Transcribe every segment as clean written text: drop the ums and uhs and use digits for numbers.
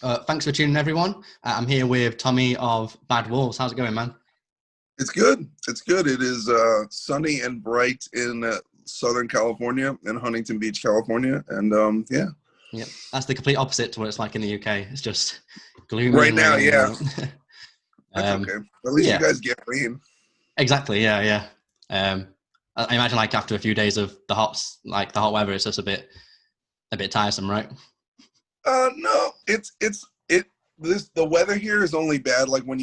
Thanks for tuning in, everyone. I'm here with Tommy of Bad Wolves. How's it going, man? It's good. It's good. It is sunny and bright in Southern California, in Huntington Beach, California, and yeah. Yeah, that's the complete opposite to what it's like in the UK. It's just gloomy Right and now, rainy. yeah, that's um, okay. At least you yeah, guys get rain. exactly. Yeah, yeah. I imagine like after a few days of the hot weather, it's just a bit tiresome, right? No, it. The weather here is only bad like when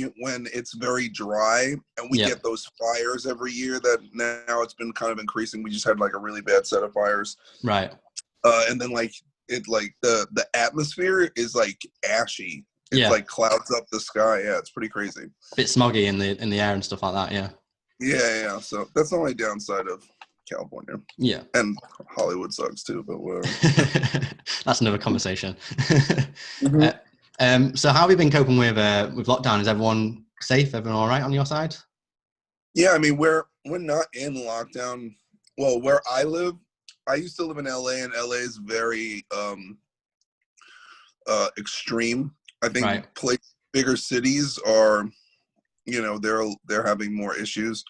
it's very dry, and we Yeah, get those fires every year. That now it's been kind of increasing. We just had like a really bad set of fires, right. and then the atmosphere is like ashy. It's Yeah, like clouds up the sky. Yeah, it's pretty crazy. a bit smoggy in the air and stuff like that. Yeah, Yeah. So that's the only downside of California. yeah. And Hollywood sucks too, but whatever. That's another conversation. Mm-hmm. So how have you been coping with lockdown? Is everyone safe? Everyone all right on your side? Yeah, I mean we're not in lockdown. Well, where I live, I used to live in LA, and LA is very extreme. I think Right. bigger cities are, they're having more issues.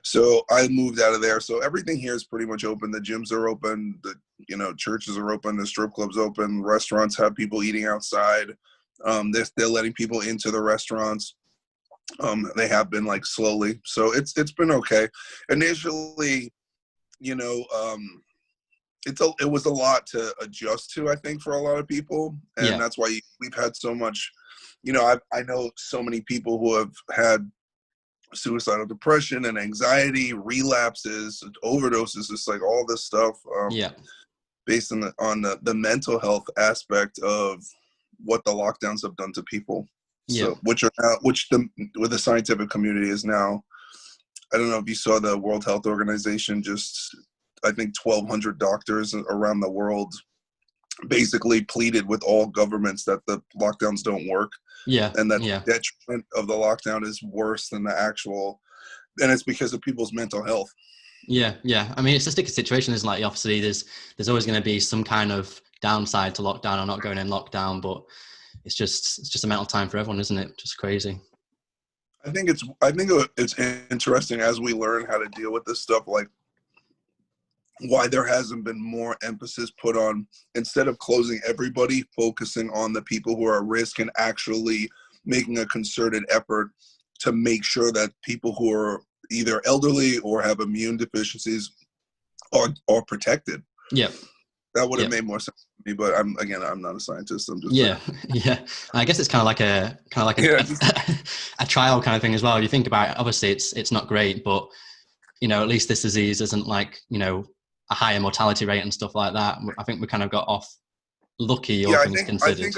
So I moved out of there. So everything here is pretty much open. The gyms are open, the churches are open, the strip clubs open, restaurants have people eating outside. They're letting people into the restaurants. They have been like slowly. So it's been okay. Initially, you know, it was a lot to adjust to, I think, for a lot of people, and Yeah. that's why we've had so much. I know so many people who have had suicidal depression and anxiety, relapses, overdoses, just like all this stuff, Yeah. based on the mental health aspect of what the lockdowns have done to people. Yeah. So with the scientific community is now. I don't know if you saw the World Health Organization just, I think 1,200 doctors around the world basically pleaded with all governments that the lockdowns don't work, Yeah. and that Yeah. the detriment of the lockdown is worse than the actual, and it's because of people's mental health. Yeah. Yeah. I mean, it's a sticky situation, isn't it? Like, obviously, there's always going to be some kind of downside to lockdown or not going in lockdown, but it's just a mental time for everyone, isn't it? Just crazy. I think it's interesting as we learn how to deal with this stuff, like why there hasn't been more emphasis put on, instead of closing everybody, focusing on the people who are at risk and actually making a concerted effort to make sure that people who are either elderly or have immune deficiencies are protected. Yeah. That would have Yeah. made more sense to me, but I'm not a scientist. I'm just Yeah. saying. Yeah. I guess it's kind of like Yeah, a trial kind of thing as well. You think about it, obviously it's not great, but at least this disease isn't like, a higher mortality rate and stuff like that. I think we kind of got off lucky, all yeah. things I considered.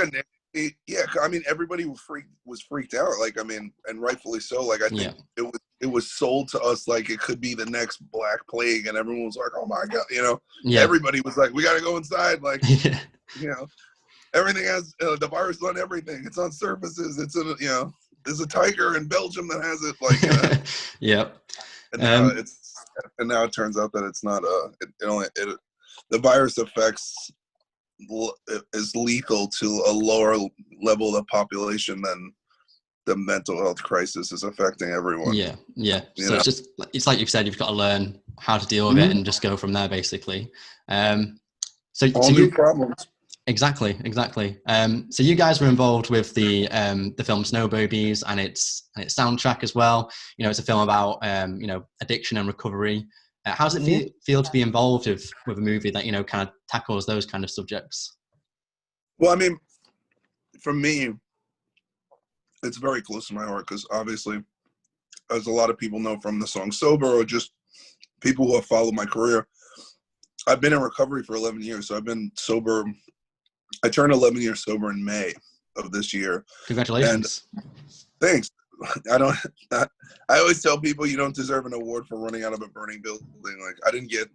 think yeah. I mean, everybody was freaked out. Like, I mean, and rightfully so. Like, I Yeah. think it was sold to us like it could be the next Black Plague, and everyone was like, "Oh my god!" Yeah. Everybody was like, "We got to go inside." Like, Yeah. you know, everything has the virus on everything. It's on surfaces. It's in there's a tiger in Belgium that has it. Like, Yeah. and Um, now it turns out that it's not the virus affects is lethal to a lower level of the population than the mental health crisis is affecting everyone. yeah. Yeah. You So know. it's like you've said, you've got to learn how to deal with it Mhm. and just go from there, basically. So All new you problems. exactly. So you guys were involved with the film Sno Babies and its soundtrack as well. It's a film about addiction and recovery. How does it Mhm. feel to be involved with a movie that kind of tackles those kind of subjects? Well, I mean, for me, it's very close to my heart because obviously, as a lot of people know from the song "Sober" or just people who have followed my career, I've been in recovery for 11 years. So I've been sober. I turned 11 years sober in May of this year, and Congratulations. thanks. I don't. I always tell people you don't deserve an award for running out of a burning building. Like, I didn't get.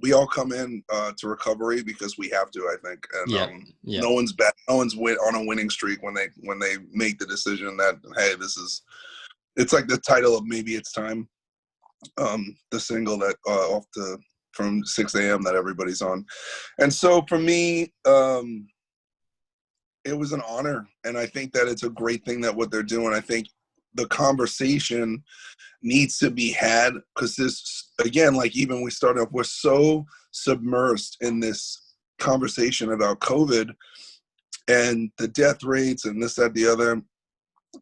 We all come in to recovery because we have to. I think, and Yeah. Yeah. no one's bad. No one's on a winning streak when they make the decision that, hey, this is. It's like the title of "Maybe It's Time," the single that from 6 a.m. that everybody's on, and so for me, it was an honor, and I think that it's a great thing that what they're doing. I think the conversation needs to be had, because this, again, like even we started off, we're so submersed in this conversation about COVID and the death rates and this, that, the other.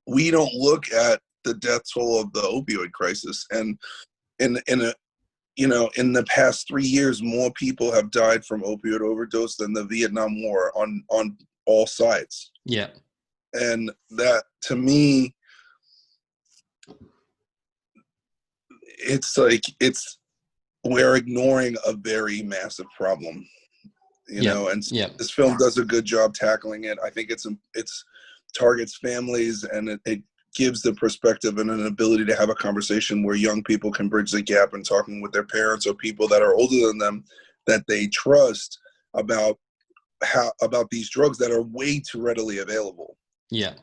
We don't look at the death toll of the opioid crisis, and in a in the past 3 years, more people have died from opioid overdose than the Vietnam War on all sides. Yeah. And that, to me, it's like we're ignoring a very massive problem, and this film does a good job tackling it. I think it's targets families, and it gives the perspective and an ability to have a conversation where young people can bridge the gap and talking with their parents or people that are older than them that they trust about these drugs that are way too readily available. Yeah.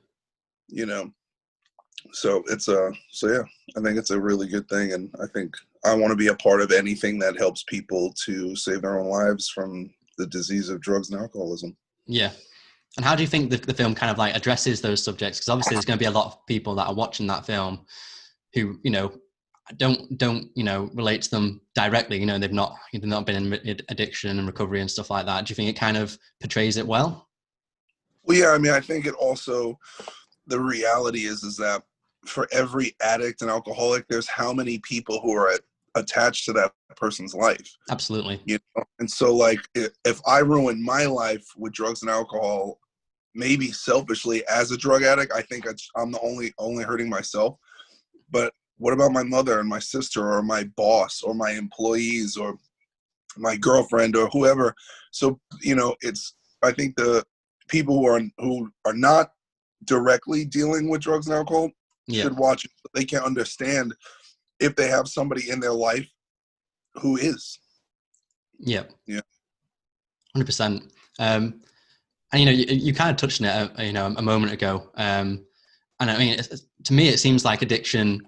So yeah, I think it's a really good thing, and I think I want to be a part of anything that helps people to save their own lives from the disease of drugs and alcoholism. Yeah. And how do you think the film kind of like addresses those subjects? Because obviously there's going to be a lot of people that are watching that film who, don't relate to them directly. They've not been in addiction and recovery and stuff like that. Do you think it kind of portrays it well? Well, yeah, I mean, I think it also, the reality is that for every addict and alcoholic, there's how many people who are attached to that person's life. Absolutely. And so, like, if I ruin my life with drugs and alcohol, maybe selfishly as a drug addict, I think I'm the only hurting myself. But what about my mother and my sister or my boss or my employees or my girlfriend or whoever? So, I think the people who are not directly dealing with drugs and alcohol should watch it. They can understand if they have somebody in their life who is. Yeah. 100%. And you kind of touched on it, a moment ago. And I mean, to me, it seems like addiction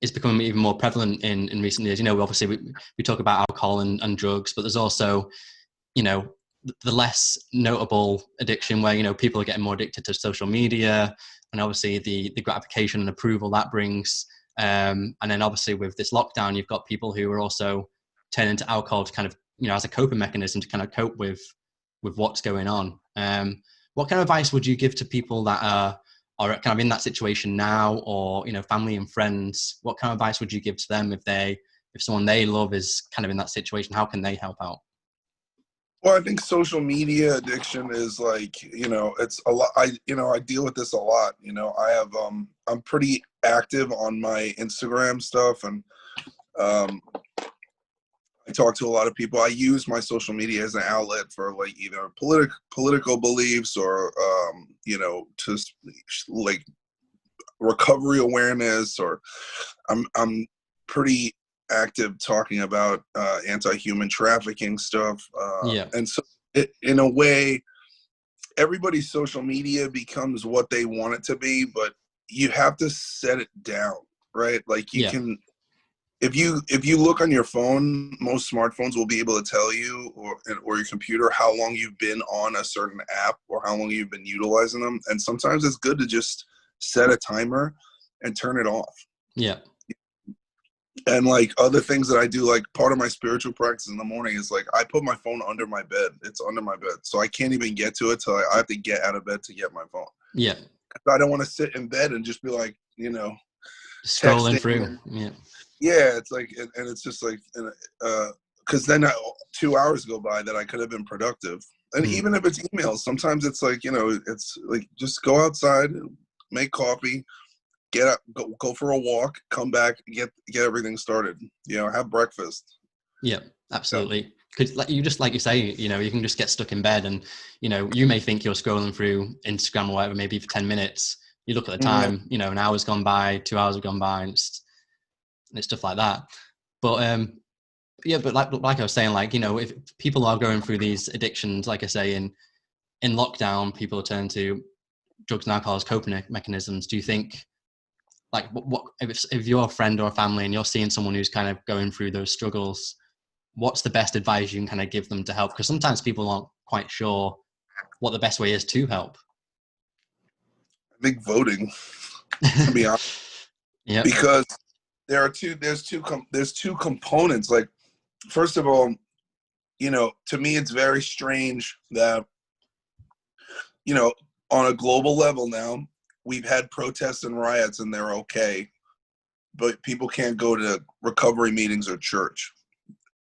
is becoming even more prevalent in recent years. Obviously we talk about alcohol and drugs, but there's also, the less notable addiction where, people are getting more addicted to social media, and obviously the gratification and approval that brings. And then obviously with this lockdown, you've got people who are also turning to alcohol to kind of, as a coping mechanism to kind of cope with what's going on. What kind of advice would you give to people that are kind of in that situation now, or, family and friends? What kind of advice would you give to them if someone they love is kind of in that situation? How can they help out? Well, I think social media addiction is like, it's a lot. I deal with this a lot. I have, I'm pretty active on my Instagram stuff, and I talk to a lot of people. I use my social media as an outlet for like either political beliefs or, just like recovery awareness, or I'm pretty active talking about anti-human trafficking stuff. And so in a way, everybody's social media becomes what they want it to be, but you have to set it down, right? Like you can, if you look on your phone, most smartphones will be able to tell you, or your computer, how long you've been on a certain app or how long you've been utilizing them. And sometimes it's good to just set a timer and turn it off. And like other things that I do, like part of my spiritual practice in the morning is like I put my phone under my bed. It's under my bed, so I can't even get to it till I have to get out of bed to get my phone. I don't want to sit in bed and just be like, scrolling through. It's like, and it's just like, because then 2 hours go by that I could have been productive. And even if it's emails, sometimes it's like, it's like just go outside, make coffee, get up, go for a walk, come back, get everything started. Have breakfast. Absolutely. Because like you say, you can just get stuck in bed, and you may think you're scrolling through Instagram or whatever, maybe for 10 minutes. You look at the time, an hour's gone by, 2 hours have gone by, and it's stuff like that. But but like I was saying, like, if people are going through these addictions, like I say, in lockdown, people turn to drugs and alcohol as coping mechanisms. Do you think, like, what if you're a friend or a family and you're seeing someone who's kind of going through those struggles, what's the best advice you can kind of give them to help? Because sometimes people aren't quite sure what the best way is to help. think voting, to be honest, Yeah. because there's two components. Like, first of all, to me, it's very strange that, on a global level now, we've had protests and riots and they're okay, but people can't go to recovery meetings or church.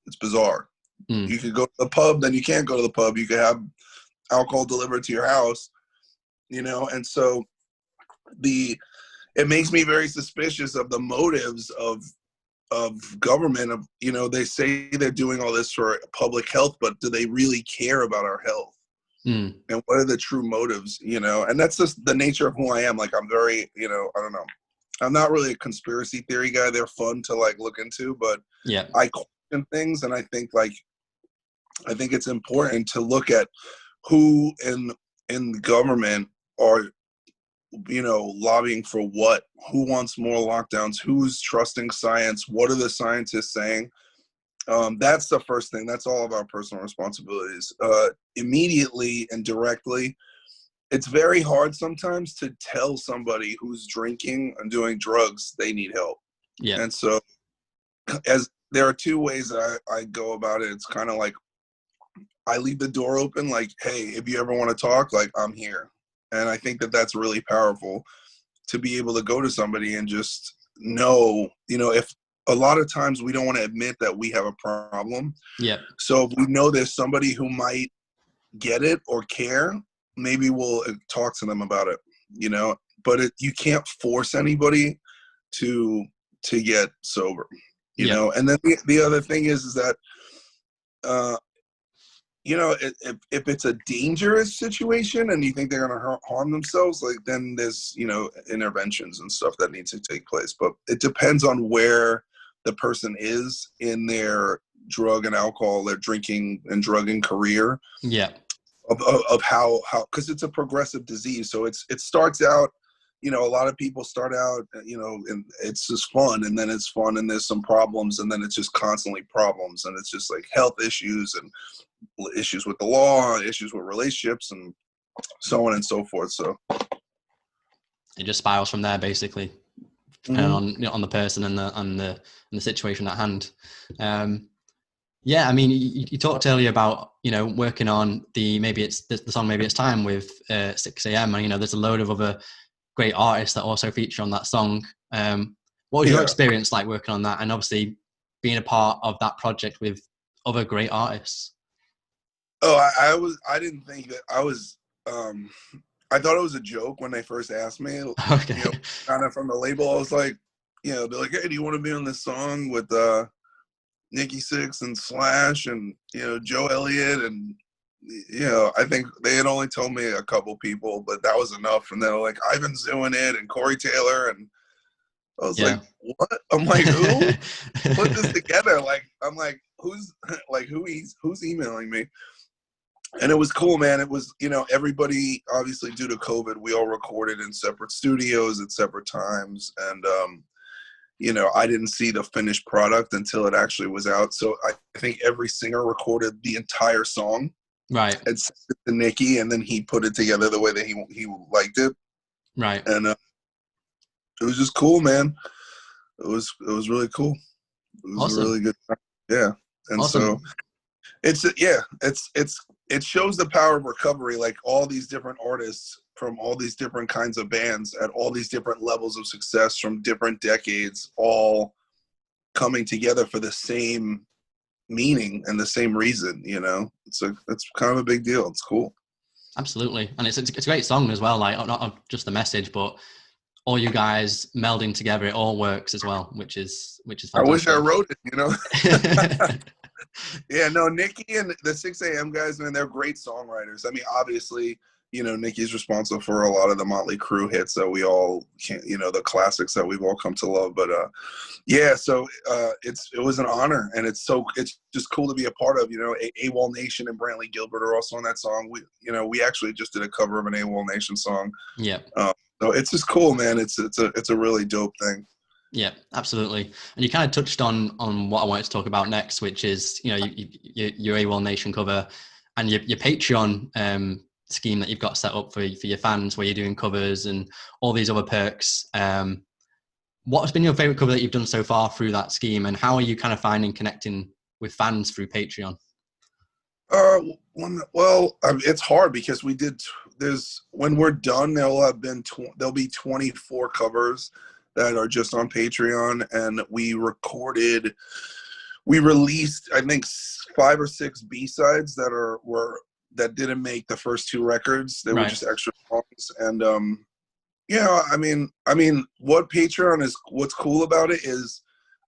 It's bizarre. You could go to the pub, then you can't go to the pub. You could have alcohol delivered to your house, and so it makes me very suspicious of the motives of government. They say they're doing all this for public health, but do they really care about our health? And what are the true motives? And that's just the nature of who I am. Like, I'm very, I don't know, I'm not really a conspiracy theory guy. They're fun to like look into, but yeah, I question things, and I think it's important to look at who in the government are, lobbying for what, who wants more lockdowns, who's trusting science, what are the scientists saying. That's the first thing. That's all of our personal responsibilities. Immediately and directly, it's very hard sometimes to tell somebody who's drinking and doing drugs they need help. Yeah. And so, as there are two ways that I go about it. It's kind of like I leave the door open, like, hey, if you ever want to talk, like, I'm here. And I think that that's really powerful, to be able to go to somebody and just know, if a lot of times we don't want to admit that we have a problem. Yeah. So if we know there's somebody who might get it or care, maybe we'll talk to them about it, but you can't force anybody to get sober, And then the other thing is that, if it's a dangerous situation and you think they're going to harm themselves, like, then there's, interventions and stuff that needs to take place. But it depends on where the person is in their drug and alcohol, their drinking and drugging career. Yeah. Of how, because it's a progressive disease. So it starts out, a lot of people start out, and it's just fun, and then it's fun, and there's some problems, and then it's just constantly problems, and it's just like health issues and issues with the law, issues with relationships, and so on and so forth. So it just spirals from there, basically, depending on the person and the situation at hand. Yeah, I mean, you talked earlier about working on the song Maybe It's Time with 6 a.m. and there's a load of other great artists that also feature on that song. What was your experience like working on that, and obviously being a part of that project with other great artists? Oh, I didn't think that I was. I thought it was a joke when they first asked me. Okay. Kind of from the label, I was like, they're like, hey, do you want to be on this song with Nikki Sixx and Slash and Joe Elliott, and I think they had only told me a couple people, but that was enough. And they were like, Ivan's doing it, and Corey Taylor, and I was like, what? I'm like, who put this together? Like, I'm like, who's emailing me? And it was cool, man. It was, everybody, obviously due to COVID, we all recorded in separate studios at separate times. And, I didn't see the finished product until it actually was out. So I think every singer recorded the entire song. Right. And sent it to Nicky, and then he put it together the way that he liked it. Right. And it was just cool, man. It was really cool. It was awesome. a really good time. Yeah. And awesome. So it shows the power of recovery, like all these different artists from all these different kinds of bands at all these different levels of success from different decades, all coming together for the same meaning and the same reason. It's kind of a big deal. It's cool. Absolutely. And it's a great song as well, like not just the message, but all you guys melding together, it all works as well, which is fantastic. I wish I wrote it, Yeah, no, Nikki and the 6 a.m. guys, man, they're great songwriters. I mean, obviously, Nikki's responsible for a lot of the Motley Crue hits that we all can, the classics that we've all come to love. But so it was an honor, and it's just cool to be a part of. AWOL Nation and Brantley Gilbert are also on that song. We actually just did a cover of an AWOL Nation song. Yeah. So it's just cool, man. It's a really dope thing. Yeah, absolutely. And you kind of touched on what I wanted to talk about next, which is your AWOL Nation cover and your Patreon scheme that you've got set up for your fans, where you're doing covers and all these other perks. What has been your favorite cover that you've done so far through that scheme, and how are you kind of finding connecting with fans through Patreon? It's hard because when we're done, there'll be 24 covers that are just on Patreon, and we released, I think, 5 or 6 B-sides that didn't make the first 2 records. They were just extra songs. And what's cool about it is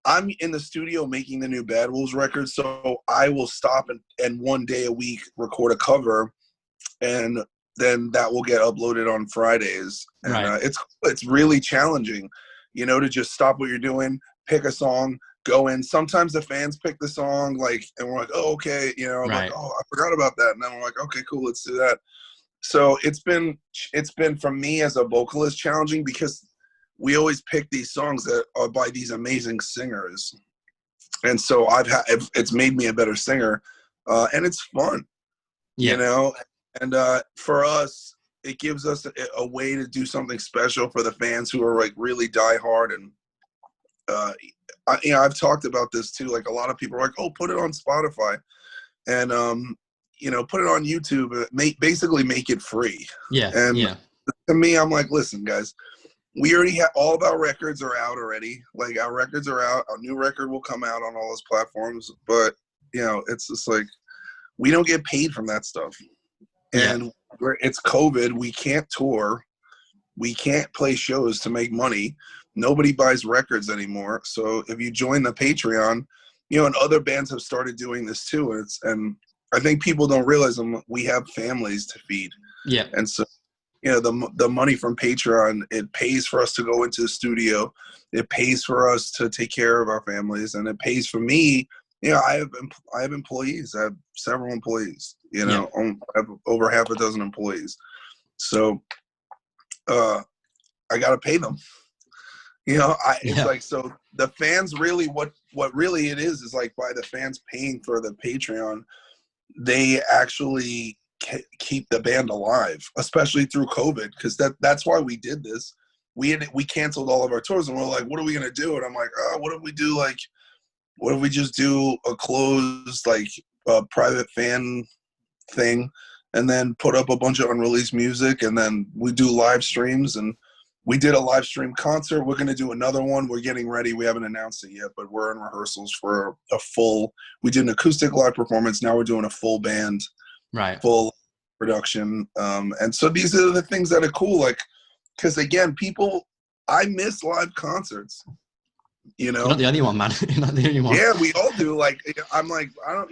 I'm in the studio making the new Bad Wolves record, so I will stop and one day a week record a cover, and then that will get uploaded on Fridays. And it's really challenging, to just stop what you're doing, pick a song, go in. Sometimes the fans pick the song, and we're like, oh, okay, like, oh, I forgot about that, and then we're like, okay, cool, let's do that. So it's been for me as a vocalist challenging, because we always pick these songs that are by these amazing singers, and so it's made me a better singer, and it's fun, And for us, it gives us a way to do something special for the fans who are like really diehard. And I've talked about this too. Like, a lot of people are like, "Oh, put it on Spotify," and put it on YouTube. Basically make it free. To me, I'm like, listen, guys. We already have all of our records are out already. Like, our records are out. Our new record will come out on all those platforms. But, it's just like, we don't get paid from that stuff. And it's COVID. We can't tour. We can't play shows to make money. Nobody buys records anymore. So if you join the Patreon, and other bands have started doing this too. And I think people don't realize we have families to feed. Yeah. And so, the money from Patreon, it pays for us to go into the studio. It pays for us to take care of our families, and it pays for me. I have employees. I have several employees. I have over half a dozen employees. So, I got to pay them. It's like, so the fans really, what really it is like, by the fans paying for the Patreon, they actually keep the band alive, especially through COVID, because that's why we did this. We canceled all of our tours, and we're like, what are we gonna do? And I'm like, what if we just do a closed, private fan thing, and then put up a bunch of unreleased music, and then we do live streams. And we did a live stream concert. We're gonna do another one. We're getting ready. We haven't announced it yet, but we're in rehearsals for we did an acoustic live performance. Now we're doing a full band, full production. And so these are the things that are cool, because again, I miss live concerts. You're not the only one, man. You're not the only one. Yeah, we all do. I'm like, I don't,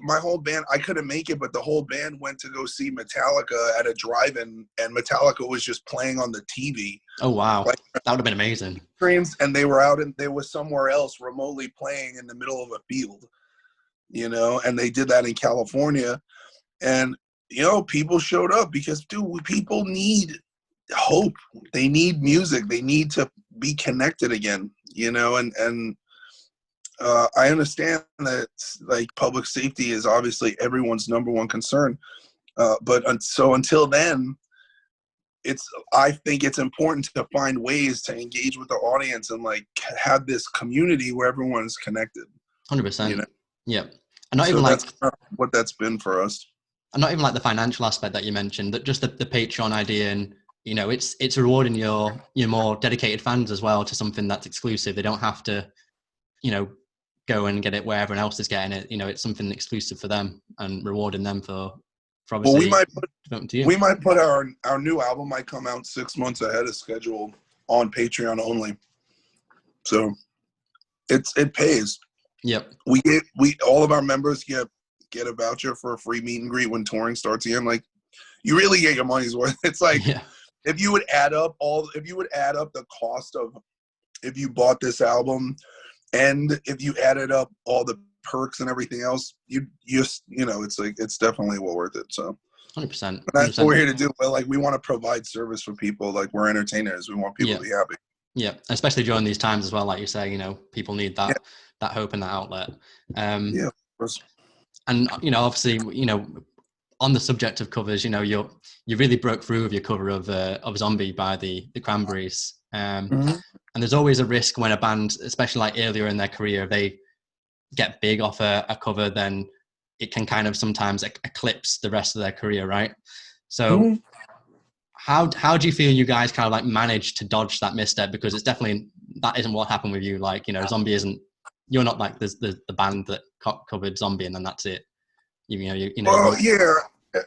my whole band, I couldn't make it, but the whole band went to go see Metallica at a drive-in, and Metallica was just playing on the TV. Oh wow, that would have been amazing. And they were somewhere else remotely playing in the middle of a field, and they did that in California. And people showed up because, dude, people need hope. They need music. They need to be connected again, and I understand that public safety is obviously everyone's number one concern. But until then, I think it's important to find ways to engage with the audience and have this community where everyone is connected. 100%. Yeah. And not even that's what that's been for us. And not even the financial aspect that you mentioned, that just the Patreon idea, and it's rewarding your more dedicated fans as well to something that's exclusive. They don't have to, go and get it where everyone else is getting it. It's something exclusive for them, and rewarding them for obviously. Well, we might put our new album might come out 6 months ahead of schedule on Patreon only. So it pays. Yep. All of our members get a voucher for a free meet and greet when touring starts again. You really get your money's worth. It's if you would add up the cost of if you bought this album, and if you added up all the perks and everything else, it's definitely well worth it. So 100%. That's what we're here to do. But we want to provide service for people. We're entertainers. We want people to be happy. Yeah, especially during these times as well. Like you say, people need that hope and that outlet. Yeah, of course. And obviously, on the subject of covers, you know, you really broke through with your cover of Zombie by the Cranberries. Mhm. And there's always a risk when a band, especially like earlier in their career, they get big off a cover, then it can kind of sometimes eclipse the rest of their career, right? So Mhm. how do you feel you guys kind of like managed to dodge that misstep? Because it's definitely, that isn't what happened with you. Like, you know, Zombie isn't, you're not like the band that covered Zombie and then that's it. Well, yeah.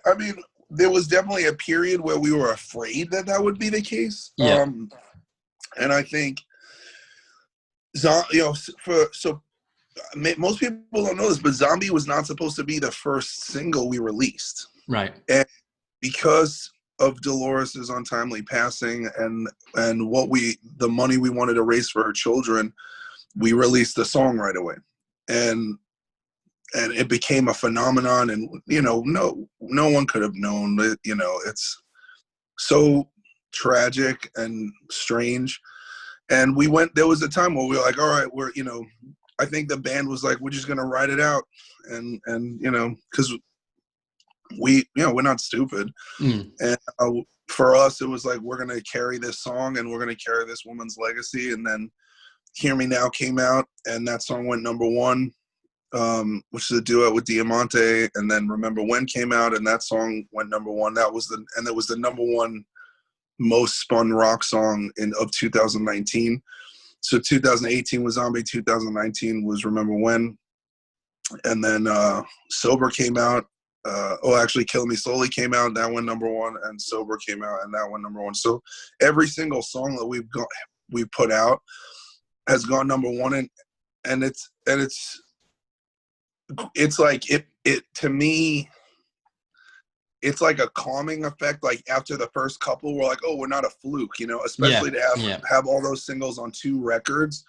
I mean, there was definitely a period where we were afraid that that would be the case. Yeah. And I think, you know, most people don't know this, but Zombie was not supposed to be the first single we released. Right. And because of Dolores's untimely passing and the money we wanted to raise for her children, we released the song right away. And it became a phenomenon, and you know, no one could have known it. You know, it's so tragic and strange. And there was a time where we were like, all right, we're, you know, I think the band was like, we're just gonna ride it out, and you know, because we're not stupid. And for us, it was like, we're gonna carry this song and we're gonna carry this woman's legacy. And then Hear Me Now came out, and that song went #1. Which is a duet with Diamante, and then Remember When came out, and that song went #1. That was the #1 most spun rock song of 2019. So 2018 was Zombie, 2019 was Remember When, and then Sober came out. Actually, Kill Me Slowly came out, that went #1, and Sober came out, and that went #1. So every single song that we've put out has gone #1, and it's like it to me, it's like a calming effect. Like after the first couple, we're like, oh, we're not a fluke, you know, especially to have all those singles on 2 records.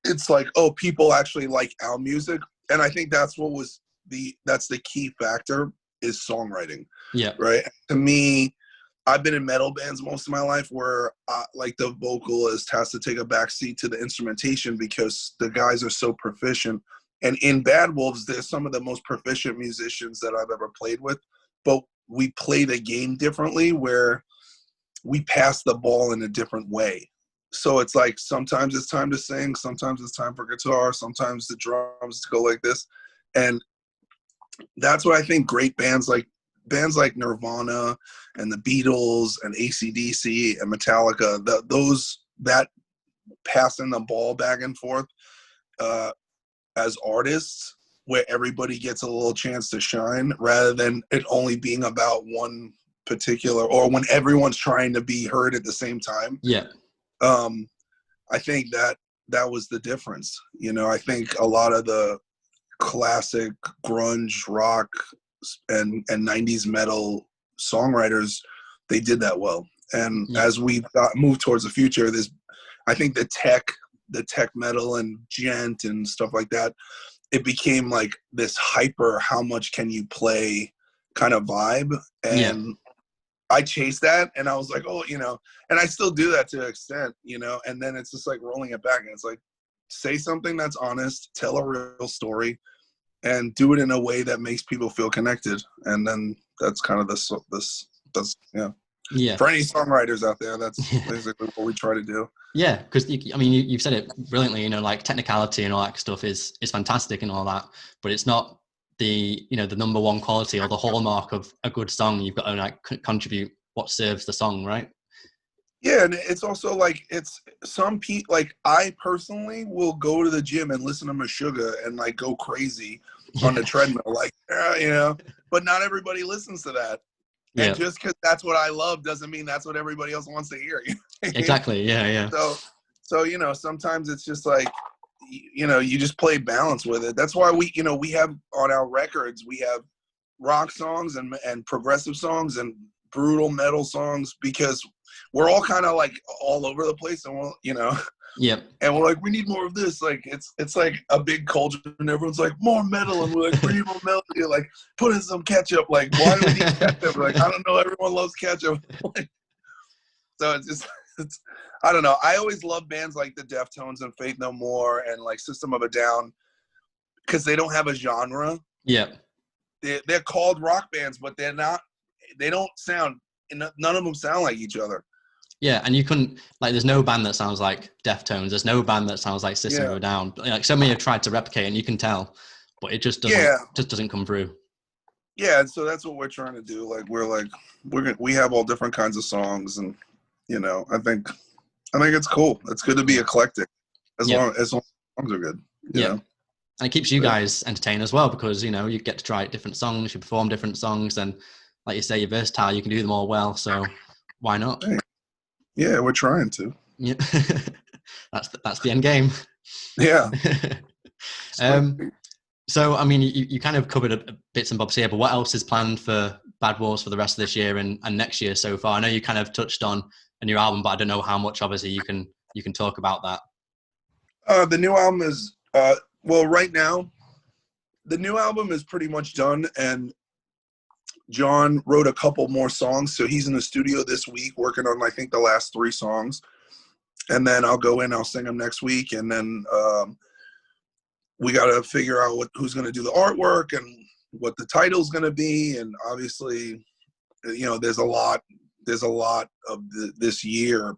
It's like, oh, people actually like our music. And I think that's that's the key factor, is songwriting. Yeah. Right. To me, I've been in metal bands most of my life where like the vocalist has to take a back seat to the instrumentation because the guys are so proficient. And in Bad Wolves, there's some of the most proficient musicians that I've ever played with, but we play the game differently, where we pass the ball in a different way. So it's like, sometimes it's time to sing, sometimes it's time for guitar, sometimes the drums to go like this. And that's what I think great bands like Nirvana and the Beatles and AC/DC and Metallica, that passing the ball back and forth, as artists, where everybody gets a little chance to shine, rather than it only being about one particular, or when everyone's trying to be heard at the same time. Yeah. I think that was the difference. You know, I think a lot of the classic grunge rock and 90s metal songwriters, they did that well. And as we moved towards the future, I think the tech metal and gent and stuff like that, it became like this hyper, how much can you play kind of vibe. And I chased that, and I was like, oh, you know, and I still do that to an extent, you know, and then it's just like rolling it back, and it's like, say something that's honest, tell a real story, and do it in a way that makes people feel connected. And then that's kind of this for any songwriters out there, that's basically what we try to do. Yeah, because I mean, you've said it brilliantly. You know, like technicality and all that stuff is fantastic and all that, but it's not the, you know, the #1 quality or the hallmark of a good song. You've got to like contribute what serves the song, right? Yeah, and it's also like, it's some people, like I personally will go to the gym and listen to Meshuggah and like go crazy on the treadmill, like, you know, but not everybody listens to that. And just because that's what I love doesn't mean that's what everybody else wants to hear. Exactly. Yeah. So, you know, sometimes it's just like, you know, you just play balance with it. That's why we have on our records, we have rock songs and progressive songs and brutal metal songs, because we're all kind of like all over the place, and we'll, you know, and we're like, we need more of this. Like it's like a big culture, and everyone's like, more metal, and we're like, we need more melody. Like, put in some ketchup. Like, why do we need ketchup? Like, I don't know. Everyone loves ketchup. So it's I don't know. I always love bands like the Deftones and Faith No More and like System of a Down, because they don't have a genre. Yeah. they're called rock bands, but they're not. They don't sound. None of them sound like each other. Yeah, and you couldn't, like, there's no band that sounds like Deftones. There's no band that sounds like System of a Down. Like, so many have tried to replicate, and you can tell, but it just doesn't come through. Yeah, and so that's what we're trying to do. Like, we have all different kinds of songs, and I think it's cool. It's good to be eclectic, as long as songs are good. You know? And it keeps you guys entertained as well, because you get to try different songs, you perform different songs, and like you say, you're versatile. You can do them all well. So why not? Yeah, we're trying to. Yeah, that's the end game. Yeah. So I mean, you kind of covered bits and bobs here, but what else is planned for Bad Wolves for the rest of this year and next year so far? I know you kind of touched on a new album, but I don't know how much obviously you can talk about that. The new album is well, right now, the new album is pretty much done, and John wrote a couple more songs, so he's in the studio this week working on, I think, the last 3 songs, and then I'll go in, I'll sing them next week, and then we got to figure out who's going to do the artwork and what the title's going to be, and obviously, there's a lot of this year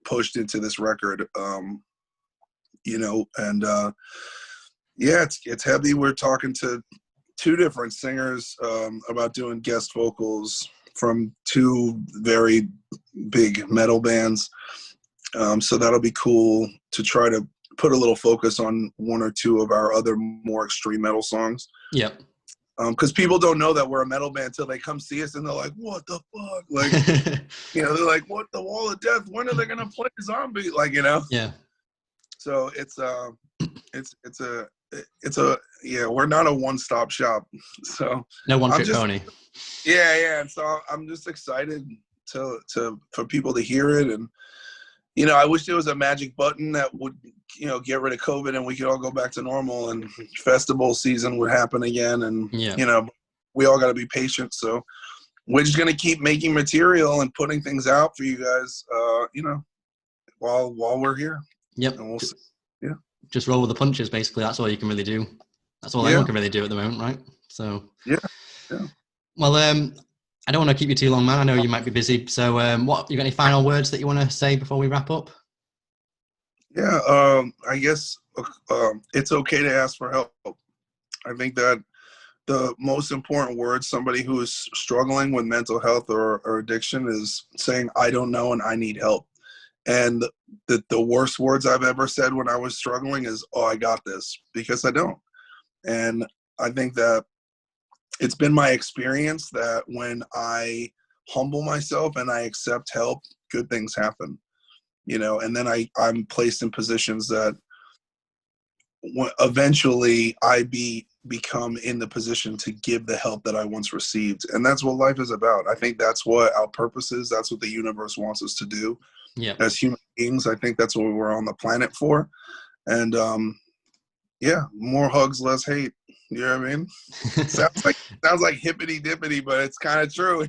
pushed into this record, and it's heavy. We're talking to 2 different singers about doing guest vocals from 2 very big metal bands. So that'll be cool to try to put a little focus on 1 or 2 of our other more extreme metal songs. Yep. Because people don't know that we're a metal band till they come see us and they're like, "What the fuck?" Like, they're like, "What, the Wall of Death? When are they gonna play Zombie?" Like, Yeah. So we're not a one-stop shop. So no one-trick pony. Yeah. And so I'm just excited for people to hear it, and I wish there was a magic button that would get rid of COVID and we could all go back to normal and festival season would happen again, and we all got to be patient. So we're just gonna keep making material and putting things out for you guys, while we're here. Yep. And we'll see. Just roll with the punches, basically. That's all you can really do. That's all anyone can really do at the moment, right? So yeah. Well, I don't want to keep you too long, man. I know you might be busy. So what, you got any final words that you want to say before we wrap up? Yeah, I guess it's okay to ask for help. I think that the most important word somebody who is struggling with mental health or addiction is saying, "I don't know and I need help." And the worst words I've ever said when I was struggling is, "Oh, I got this," because I don't. And I think that it's been my experience that when I humble myself and I accept help, good things happen, and then I'm placed in positions that eventually I become in the position to give the help that I once received. And that's what life is about. I think that's what our purpose is. That's what the universe wants us to do. Yeah. As human beings, I think that's what we're on the planet for. And more hugs, less hate. You know what I mean? sounds like hippity dippity, but it's kind of true.